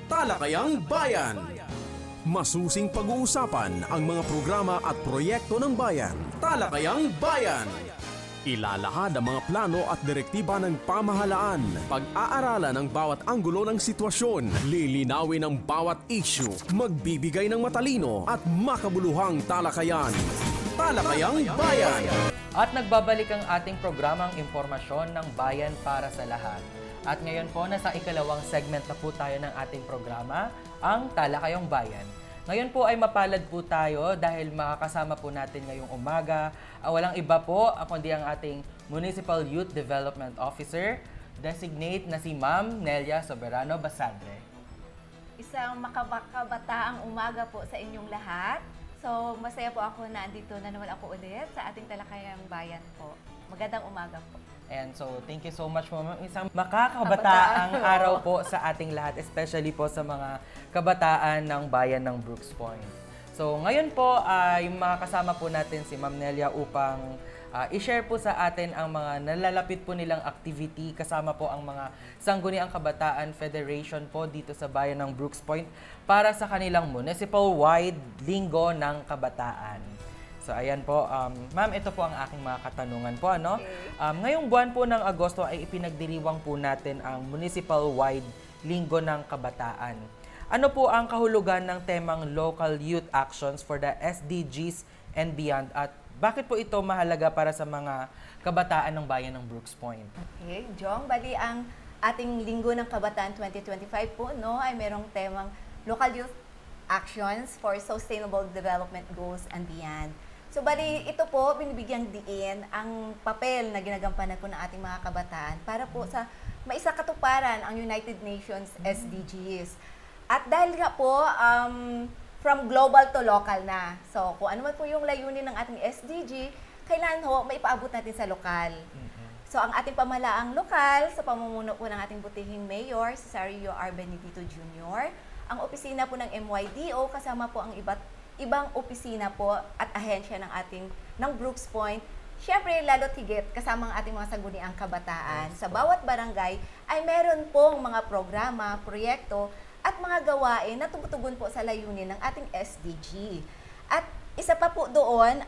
Talakayang Bayan. Masusing pag-uusapan ang mga programa at proyekto ng bayan. Talakayang Bayan. Ilalahad ang mga plano at direktiba ng pamahalaan. Pag-aaralan ang bawat anggulo ng sitwasyon. Lilinawin ang bawat issue. Magbibigay ng matalino at makabuluhang talakayan. Talakayang Bayan. At nagbabalik ang ating programang Impormasyon ng Bayan para sa Lahat. At ngayon po, nasa ikalawang segment na po tayo ng ating programa, ang Talakayang Bayan. Ngayon po ay mapalad po tayo dahil makakasama po natin ngayong umaga. Walang iba po, kundi ang ating Municipal Youth Development Officer, designate na si Ma'am Nelia Soberano Basadre. Isang makabataang umaga po sa inyong lahat. So, masaya po ako na andito na naman ako ulit sa ating Talakayang Bayan po. Magandang umaga po. And so, thank you so much po, ma'am. Isang makakabataang araw po sa ating lahat, especially po sa mga kabataan ng bayan ng Brooks Point. So, ngayon po ay makakasama po natin si Ma'am Nelia upang i-share po sa atin ang mga nalalapit po nilang activity kasama po ang mga Sangguniang Kabataan Federation po dito sa bayan ng Brooks Point para sa kanilang municipal-wide Linggo ng Kabataan. So, ayan po. Ma'am, ito po ang aking mga katanungan po. Ano? Okay. Ngayong buwan po ng Agosto ay ipinagdiriwang po natin ang municipal-wide Linggo ng Kabataan. Ano po ang kahulugan ng temang Local Youth Actions for the SDGs and Beyond? At bakit po ito mahalaga para sa mga kabataan ng bayan ng Brooks Point? Okay, Jong, bali ang ating Linggo ng Kabataan 2025 po, no, ay merong temang Local Youth Actions for Sustainable Development Goals and Beyond. So, bali, ito po, binibigyang diin ang papel na ginagampanan po ng ating mga kabataan para po sa maisakatuparan ang United Nations SDGs. At dahil nga po, from global to local na. So, kung ano man po yung layunin ng ating SDG, kailangan ho, maipaabot natin sa lokal. So, ang ating pamahalaang lokal, sa pamumuno po ng ating butihing mayor, si Sario R. Benedito Jr., ang opisina po ng MYDO, kasama po ang ibang opisina po at ahensya ng Brooks Point. Siyempre, lalo't higit kasama ang ating mga sangguniang kabataan. Sa bawat barangay ay meron pong mga programa, proyekto at mga gawain na tumutugon po sa layunin ng ating SDG. At isa pa po doon,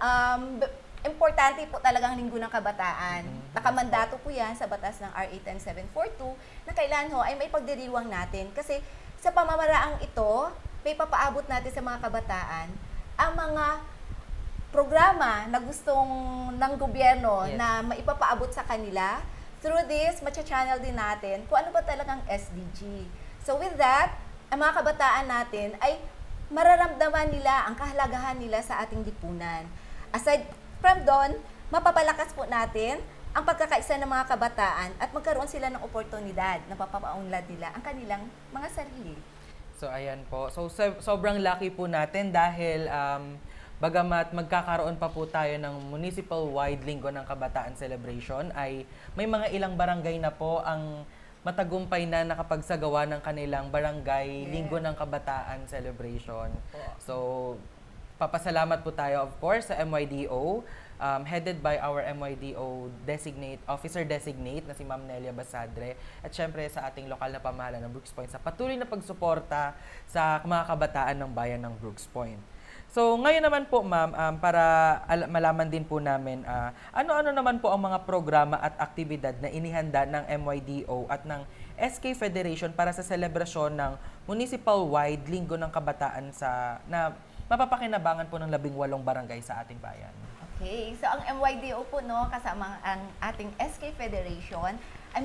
importante po talagang Linggo ng Kabataan. Nakamandato po yan sa batas ng RA 10742 na kailan ho ay may pagdiriwang natin kasi sa pamamaraang ito, may papaabot natin sa mga kabataan ang mga programa na gustong ng gobyerno na maipapaabot sa kanila. Through this, matcha-channel din natin kung ano ba talagang SDG. So with that, ang mga kabataan natin ay mararamdaman nila ang kahalagahan nila sa ating lipunan. Aside from doon, mapapalakas po natin ang pagkakaisa ng mga kabataan at magkaroon sila ng oportunidad na papapaunlad nila ang kanilang mga sarili. So, ayan po. So, sobrang lucky po natin dahil bagamat magkakaroon pa po tayo ng municipal-wide Linggo ng Kabataan Celebration, ay may mga ilang barangay na po ang matagumpay na nakapagsagawa ng kanilang barangay Linggo ng Kabataan Celebration. So, papasalamat po tayo, of course, sa MYDO, headed by our MYDO officer-designate na si Ma'am Nelia Basadre, at syempre sa ating lokal na pamahalaan ng Brooks Point sa patuloy na pagsuporta sa mga kabataan ng bayan ng Brooks Point. So, ngayon naman po, ma'am, para malaman din po namin, ano-ano naman po ang mga programa at aktibidad na inihanda ng MYDO at ng SK Federation para sa selebrasyon ng municipal-wide Linggo ng Kabataan na mapapakinabangan po ng 18 barangay sa ating bayan. Okay, so ang MYDO po, no, kasama ang ating SK Federation, ay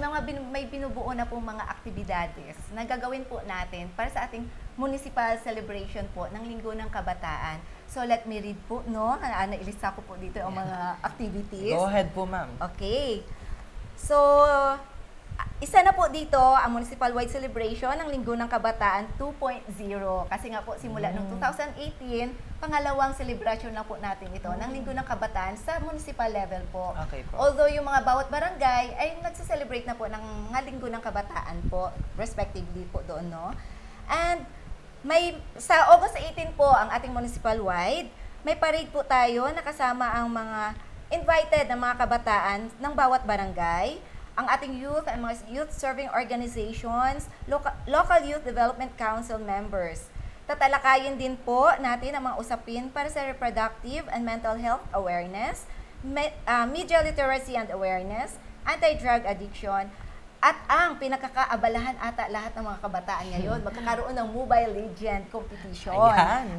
may binubuo na po mga aktibidades na gagawin po natin para sa ating municipal celebration po ng Linggo ng Kabataan. So let me read po, no, nailista ko po dito ang mga activities. Go ahead po, ma'am. Okay, so isa na po dito ang municipal-wide celebration ng Linggo ng Kabataan 2.0. Kasi nga po simula noong 2018, pangalawang celebration na po natin ito ng Linggo ng Kabataan sa municipal level po. Okay po. Although yung mga bawat barangay ay nagse-celebrate na po ng mga Linggo ng Kabataan po, respectively po doon, no? And sa August 18 po ang ating municipal-wide, may parade po tayo na kasama ang mga invited na mga kabataan ng bawat barangay. ang ating youth, ang mga youth-serving organizations, local youth development council members. Tatalakayin din po natin ang mga usapin para sa reproductive and mental health awareness, media literacy and awareness, anti-drug addiction, at ang pinakakaabalahan ata lahat ng mga kabataan ngayon, magkakaroon ng Mobile Legend competition.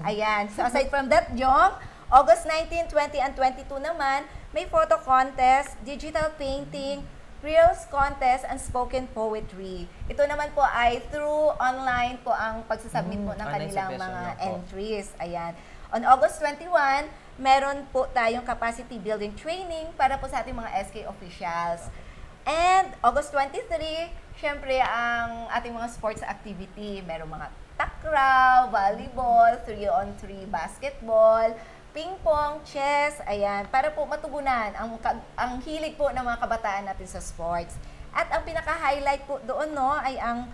Ayan. So aside from that, Jong, August 19, 20, and 22 naman, may photo contest, digital painting, reels contest, and spoken poetry. Ito naman po ay through online po ang pagsasubmit po ng kanilang mga entries. Ayan. On August 21, meron po tayong capacity building training para po sa ating mga SK officials. And August 23, syempre ang ating mga sports activity. Meron mga takraw, volleyball, 3-on-3 basketball, ping-pong, chess, ayan, para po matugunan ang hilig po ng mga kabataan natin sa sports. At ang pinaka-highlight po doon ay ang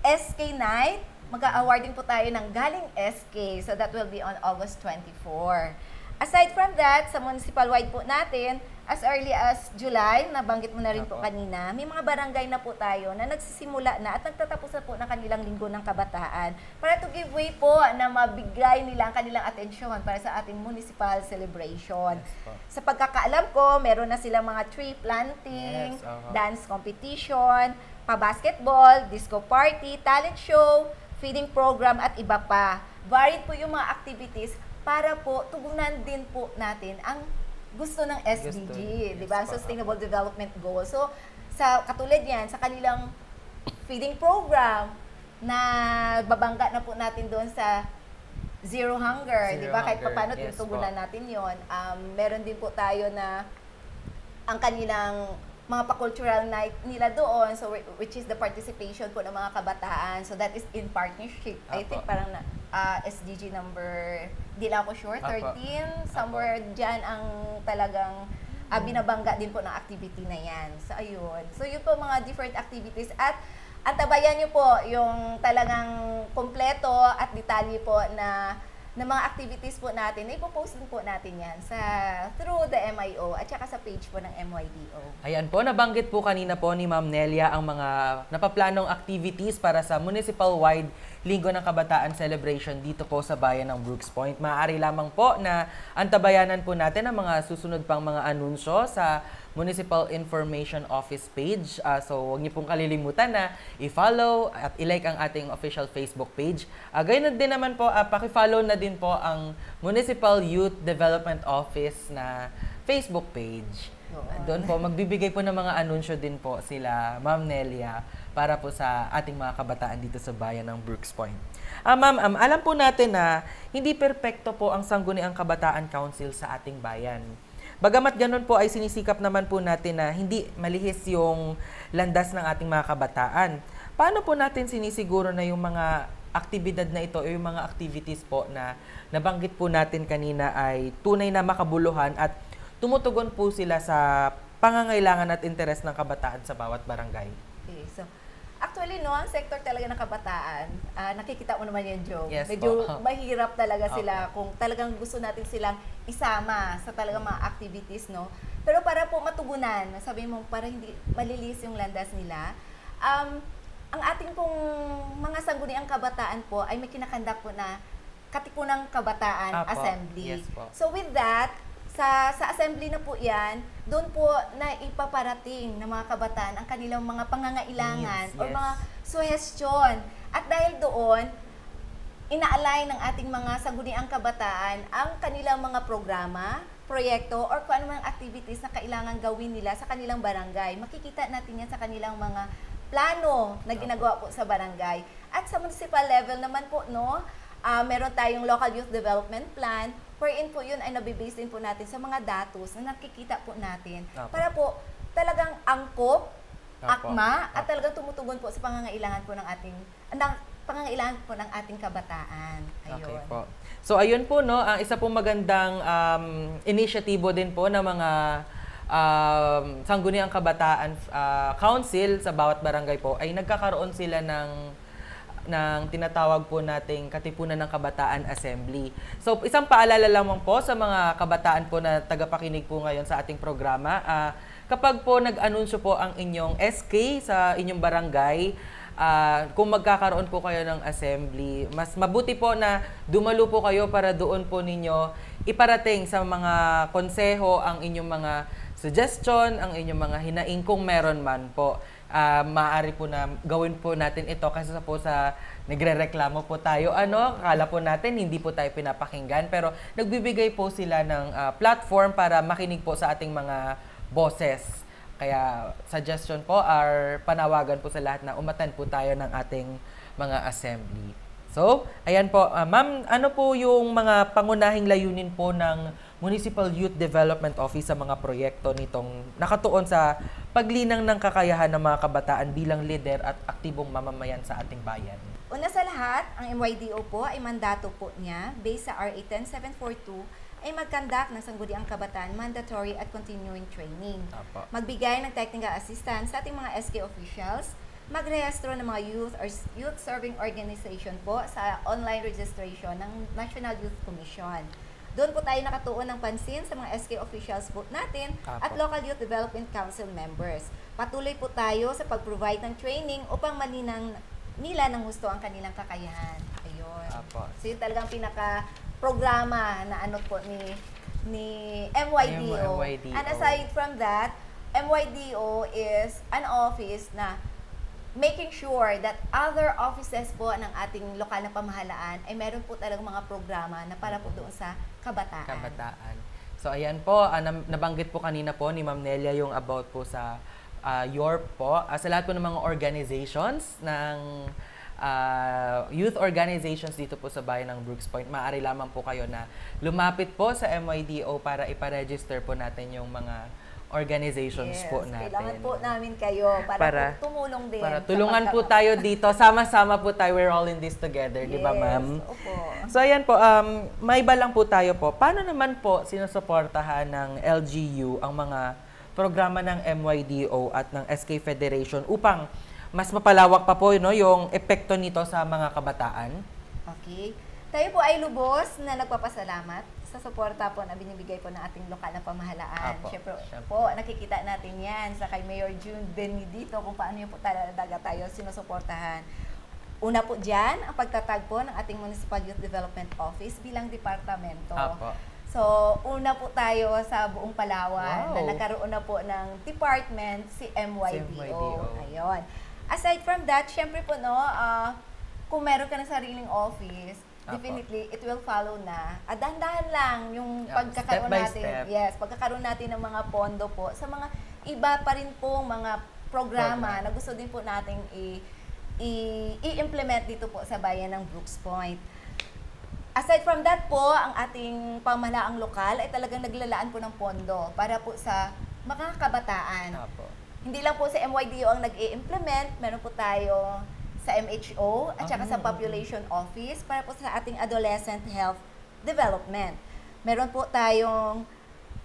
SK Night. Mag-a-awarding po tayo ng galing SK. So that will be on August 24. Aside from that, sa municipal-wide po natin, as early as July, nabanggit mo na rin po kanina, may mga barangay na po tayo na nagsisimula na at nagtatapos na po ng kanilang linggo ng kabataan para to give way po na mabigay nila ang kanilang atensyon para sa ating municipal celebration. Sa pagkakaalam ko, meron na silang mga tree planting, dance competition, pa-basketball, disco party, talent show, feeding program at iba pa. Varied po yung mga activities para po tugunan din po natin ang gusto ng SDG, di ba? Sustainable Development Goals. So, sa katulad yan, sa kanilang feeding program na babangga na po natin doon sa Zero Hunger, di ba? Kahit paano tinutugunan natin yon. Meron din po tayo na ang kanilang mga pa-cultural night nila doon, so which is the participation po ng mga kabataan. So that is in partnership. I think parang SDG number, di lang ako sure, 13, somewhere dyan ang talagang binabangga din po ng activity na yan. So ayun. So yun po mga different activities at antabayan nyo po yung talagang kompleto at detalye po na mga activities po natin, ipopost din po natin yan through the MIO at saka sa page po ng MYDO. Ayan po, nabanggit po kanina po ni Ma'am Nelia ang mga napaplanong activities para sa municipal-wide Linggo ng Kabataan Celebration dito po sa bayan ng Brooks Point. Maaari lamang po na antabayanan po natin ang mga susunod pang mga anunsyo sa Municipal Information Office page. So, huwag niyo pong kalilimutan na i-follow at i-like ang ating official Facebook page. Gayun din naman po, paki-follow na din po ang Municipal Youth Development Office na Facebook page. Doon po, magbibigay po ng mga anunsyo din po sila, Ma'am Nelia, para po sa ating mga kabataan dito sa bayan ng Brooks Point. Ma'am, alam po natin na hindi perpekto po ang Sangguniang Kabataan Council sa ating bayan. Bagamat ganun po ay sinisikap naman po natin na hindi malihis yung landas ng ating mga kabataan. Paano po natin sinisiguro na yung mga aktibidad na ito o yung mga activities po na nabanggit po natin kanina ay tunay na makabuluhan at tumutugon po sila sa pangangailangan at interes ng kabataan sa bawat barangay? Okay, so actually, ang sector talaga ng kabataan, nakikita mo naman yan, Joe. Yes, medyo mahirap talaga sila kung talagang gusto natin silang isama sa talagang mga activities, no? Pero para po matugunan, sabi mo, para hindi malilis yung landas nila, ang ating pong mga sangguniang kabataan po ay may kinakandak po na Katipunang Kabataan Assembly. Yes, so with that, sa assembly na po yan, doon po na ipaparating ng mga kabataan ang kanilang mga pangangailangan o mga suhestyon. At dahil doon, ina-align ng ating mga sangguniang kabataan ang kanilang mga programa, proyekto, or kung ano mga activities na kailangan gawin nila sa kanilang barangay. Makikita natin yan sa kanilang mga plano na ginagawa po sa barangay. At sa municipal level naman po, meron tayong Local Youth Development Plan, wherein po yun ay nabibase din po natin sa mga datos na nakikita po natin para po talagang angkop, akma, at talagang tumutugon po sa pangangailangan po ng ating kabataan. Ayun. Okay po. So ayun po, ang isa pong magandang inisyatibo din po ng mga Sangguniang Kabataan Council sa bawat barangay po ay nagkakaroon sila ng ng tinatawag po nating Katipunan ng Kabataan Assembly. So, isang paalala lamang po sa mga kabataan po na tagapakinig po ngayon sa ating programa. Kapag po nag-anunsyo po ang inyong SK sa inyong barangay, kung magkakaroon po kayo ng assembly, mas mabuti po na dumalo po kayo para doon po ninyo iparating sa mga konseho ang inyong mga suggestion, ang inyong mga hinaing kung meron man po. Maaari po na gawin po natin ito kasi po sa nagrereklamo po tayo. Akala po natin hindi po tayo pinapakinggan pero nagbibigay po sila ng platform para makinig po sa ating mga boses. Kaya suggestion po or panawagan po sa lahat na umattend po tayo ng ating mga assembly. So, ayan po. Ma'am, ano po yung mga pangunahing layunin po ng Municipal Youth Development Office sa mga proyekto nitong nakatuon sa paglinang ng kakayahan ng mga kabataan bilang lider at aktibong mamamayan sa ating bayan? Una sa lahat, ang MYDO po ay mandato po niya based sa RA 10742 ay mag-conduct ng sangguniang kabataan mandatory at continuing training. Apo. Magbigay ng technical assistance sa ating mga SK officials, magrehistro ng mga youth or youth serving organization po sa online registration ng National Youth Commission. Doon po tayo nakatuon ng pansin sa mga SK officials po natin Apo. at Local Youth Development Council members. Patuloy po tayo sa pag-provide ng training upang maninang nila ng gusto ang kanilang kakayahan. Ayun. Apo. So yun talagang pinaka-programa na ano po ni MYDO. MYDO. And aside from that, MYDO is an office na making sure that other offices po ng ating lokal na pamahalaan ay meron po talagang mga programa na para po doon sa kabataan. So ayan po, nabanggit po kanina po ni Ma'am Nelia yung about po sa YORP po. Sa lahat po ng mga organizations ng youth organizations dito po sa bayan ng Brooks Point, maaari lamang po kayo na lumapit po sa MYDO para iparegister po natin yung mga organizations po natin. Kailangan po namin kayo para po tumulong din. Para tulungan po tayo dito. Sama-sama po tayo. We're all in this together. Di ba, ma'am? Opo. So, ayan po. May iba lang po tayo po. Paano naman po sinusuportahan ng LGU ang mga programa ng MYDO at ng SK Federation upang mas mapalawak pa po yung epekto nito sa mga kabataan? Okay. Tayo po ay lubos na nagpapasalamat sa suporta po na binibigay po ng ating lokal na pamahalaan. Siyempre po, nakikita natin yan sa kay Mayor June Benedito kung paano yung po talaga tayo sinusuportahan. Una po dyan, ang pagtatag po ng ating Municipal Youth Development Office bilang departamento. Apo. So, una po tayo sa buong Palawan na nagkaroon na po ng department si MYDO. Ayun. Aside from that, syempre po kung meron ka ng sariling office, definitely, it will follow na. Dahan-dahan lang yung pagkakaroon natin. Step. Yes, pagkakaroon natin ng mga pondo po sa mga iba pa rin pong mga programa na gusto din po nating i-implement dito po sa bayan ng Brooks Point. Aside from that po, ang ating pamahalaang lokal ay talagang naglalaan po ng pondo para po sa mga kabataan. Hindi lang po sa MYDO ang nag-i-implement, meron po tayo sa MHO at saka sa Population Office para po sa ating adolescent health development. Meron po tayong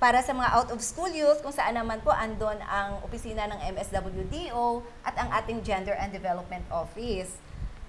para sa mga out-of-school youth kung saan naman po andon ang opisina ng MSWDO at ang ating Gender and Development Office.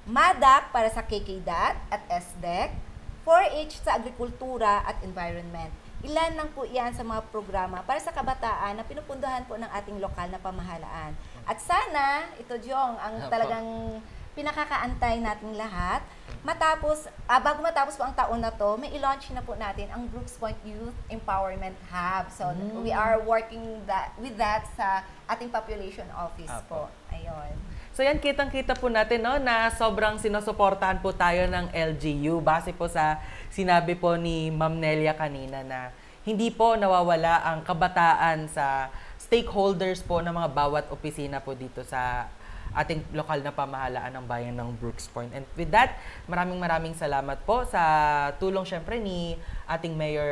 MADAC para sa KKDAT at SDEC, 4-H sa Agrikultura at Environment. Ilan lang po yan sa mga programa para sa kabataan na pinupundahan po ng ating lokal na pamahalaan. At sana, ito Jong, ang talagang pinakakaantay nating lahat. Bago matapos po ang taon na to, may i-launch na po natin ang Brooks Point Youth Empowerment Hub. So, we are working with that sa ating Population Office po. Ayun. So yan, kitang-kita po natin na sobrang sinusuportahan po tayo ng LGU base po sa sinabi po ni Ma'am Nelia kanina na hindi po nawawala ang kabataan sa stakeholders po ng mga bawat opisina po dito sa ating lokal na pamahalaan ng bayan ng Brooks Point. And with that, maraming salamat po sa tulong syempre ni ating Mayor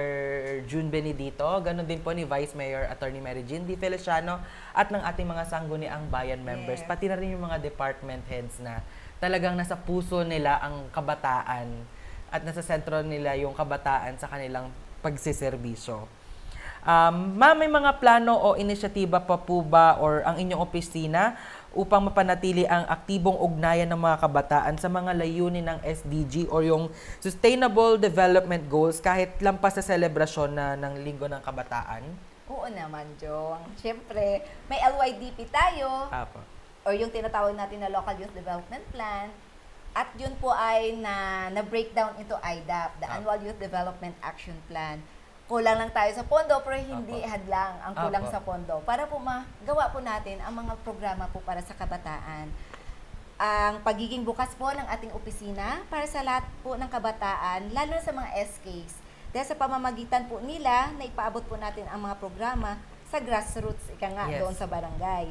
June Benedito, ganun din po ni Vice Mayor Attorney Mary Jean D. Feliciano at ng ating mga sangguniang bayan members, pati na rin yung mga department heads na talagang nasa puso nila ang kabataan at nasa sentro nila yung kabataan sa kanilang pagsiservisyo. Ma'am, may mga plano o inisyatiba pa po ba or ang inyong opisina upang mapanatili ang aktibong ugnayan ng mga kabataan sa mga layunin ng SDG or yung Sustainable Development Goals kahit lampas sa selebrasyon ng Linggo ng Kabataan? Oo naman, Jong. Siyempre, may LYDP tayo, Apo. or yung tinatawag natin na Local Youth Development Plan. At yun po ay na-breakdown into IDAP, the Annual Youth Development Action Plan. Kulang lang tayo sa pondo, pero hindi hadlang ang kulang sa pondo. Para po magawa po natin ang mga programa po para sa kabataan. Ang pagiging bukas po ng ating opisina para sa lahat po ng kabataan, lalo na sa mga SKs. Dahil sa pamamagitan po nila, na ipaabot po natin ang mga programa sa grassroots, doon sa barangay.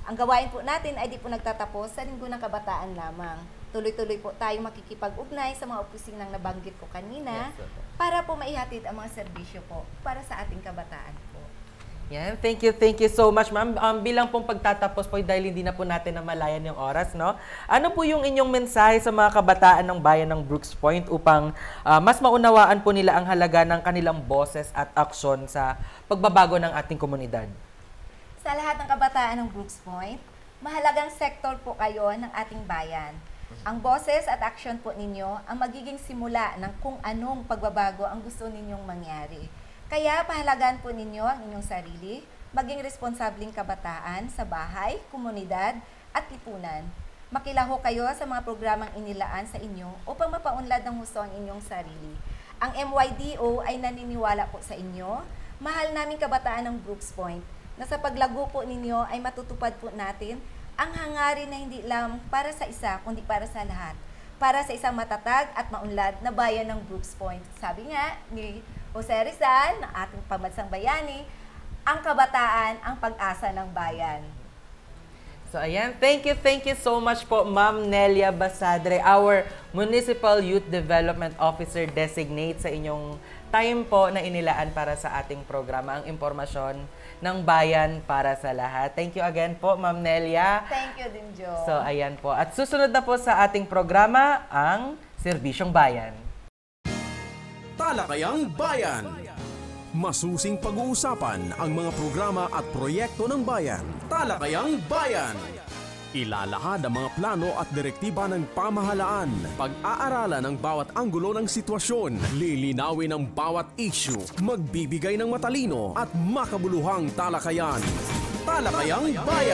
Ang gawain po natin ay di po nagtatapos sa Linggo ng Kabataan lamang. Tuloy-tuloy po tayong makikipag-ugnay sa mga opisinang nabanggit ko kanina para po maihatid ang mga serbisyo po para sa ating kabataan po. Yan, thank you so much, ma'am. Bilang pong pagtatapos po, dahil hindi na po natin namalayan yung oras, no? Ano po yung inyong mensahe sa mga kabataan ng bayan ng Brooks Point upang mas maunawaan po nila ang halaga ng kanilang boses at aksyon sa pagbabago ng ating komunidad? Sa lahat ng kabataan ng Brooks Point, mahalagang sektor po kayo ng ating bayan. Ang boses at aksyon po ninyo ang magiging simula ng kung anong pagbabago ang gusto ninyong mangyari. Kaya pahalagaan po ninyo ang inyong sarili, maging responsableng kabataan sa bahay, komunidad at lipunan. Makilaho kayo sa mga programang inilaan sa inyo upang mapaunlad ng husto ang inyong sarili. Ang MYDO ay naniniwala po sa inyo. Mahal naming kabataan ng Brooks Point na sa paglago po ninyo ay matutupad po natin ang hangarin na hindi lang para sa isa, kundi para sa lahat. Para sa isang matatag at maunlad na bayan ng Brooks Point. Sabi nga ni Jose Rizal, ng ating pambansang bayani, ang kabataan ang pag-asa ng bayan. So ayan, thank you so much po, Ma'am Nelia Basadre, our Municipal Youth Development Officer Designate, sa inyong time po na inilaan para sa ating programa, ang impormasyon ng bayan para sa lahat. Thank you again po, Ma'am Nelia. Thank you din, Jo. So ayan po. At susunod na po sa ating programa, ang Serbisyong Bayan. Talakayang Bayan. Masusing pag-uusapan ang mga programa at proyekto ng bayan. Talakayang Bayan. Ilalahad ang mga plano at direktiba ng pamahalaan. Pag-aaralan ang bawat anggulo ng sitwasyon. Lilinawin ang bawat issue. Magbibigay ng matalino at makabuluhang talakayan. Talakayang Bayan.